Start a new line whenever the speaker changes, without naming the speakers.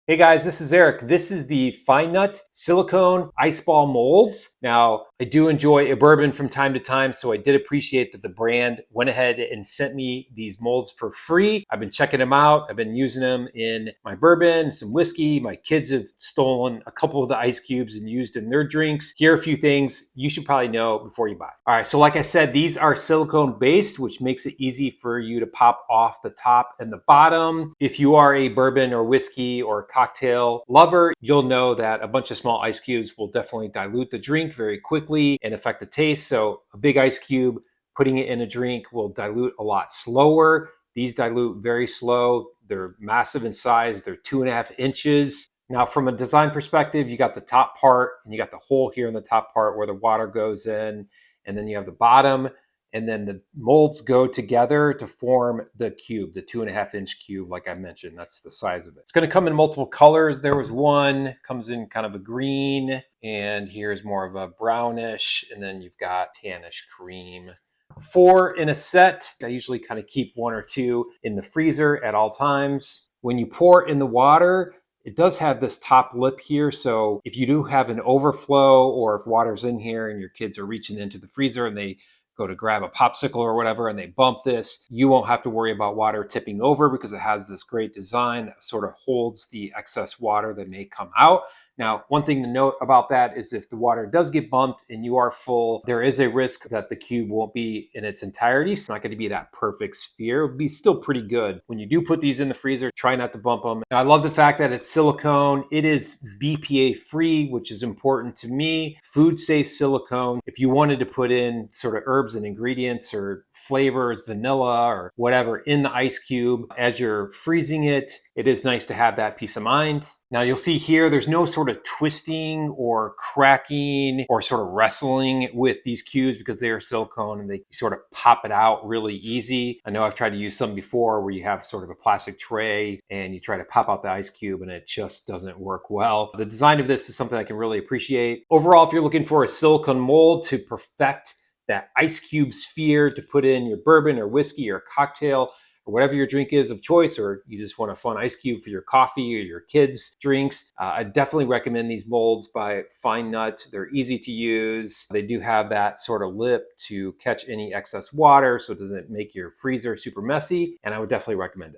Hey guys, this is Eric. This is the FINENUT silicone ice ball molds. Now, I do enjoy a bourbon from time to time, so I did appreciate that the brand went ahead and sent me these molds for free. I've been checking them out. I've been using them in my bourbon, some whiskey. My kids have stolen a couple of the ice cubes and used in their drinks. Here are a few things you should probably know before you buy. All right, so like I said, these are silicone based, which makes it easy for you to pop off the top and the bottom. If you are a bourbon or whiskey or cocktail lover, you'll know that a bunch of small ice cubes will definitely dilute the drink very quickly and affect the taste. So a big ice cube, putting it in a drink will dilute a lot slower. These dilute very slow. They're massive in size. They're 2.5 inches. Now, from a design perspective, you got the top part and you got the hole here in the top part where the water goes in, and then you have the bottom. And then the molds go together to form the cube, the 2.5-inch cube, like I mentioned. That's the size of it. It's going to come in multiple colors. There was one, comes in kind of a green, and here's more of a brownish, and then you've got tannish cream. 4 in a set. I usually kind of keep 1 or 2 in the freezer at all times. When you pour in the water, it does have this top lip here, so if you do have an overflow or if water's in here and your kids are reaching into the freezer and they go to grab a popsicle or whatever and they bump this, you won't have to worry about water tipping over because it has this great design that sort of holds the excess water that may come out. Now, one thing to note about that is if the water does get bumped and you are full, there is a risk that the cube won't be in its entirety. It's not going to be that perfect sphere. It'll be still pretty good. When you do put these in the freezer, try not to bump them. Now, I love the fact that it's silicone. It is BPA free, which is important to me. Food safe silicone. If you wanted to put in sort of herbs and ingredients or flavors, vanilla or whatever in the ice cube as you're freezing it, it is nice to have that peace of mind. Now you'll see here, there's no sort of twisting or cracking or sort of wrestling with these cubes because they are silicone and they sort of pop it out really easy. I know I've tried to use some before where you have sort of a plastic tray and you try to pop out the ice cube and it just doesn't work well. The design of this is something I can really appreciate. Overall, if you're looking for a silicone mold to perfect that ice cube sphere to put in your bourbon or whiskey or cocktail, or whatever your drink is of choice, or you just want a fun ice cube for your coffee or your kids' drinks, I definitely recommend these molds by FINENUT. They're easy to use. They do have that sort of lip to catch any excess water so it doesn't make your freezer super messy, and I would definitely recommend it.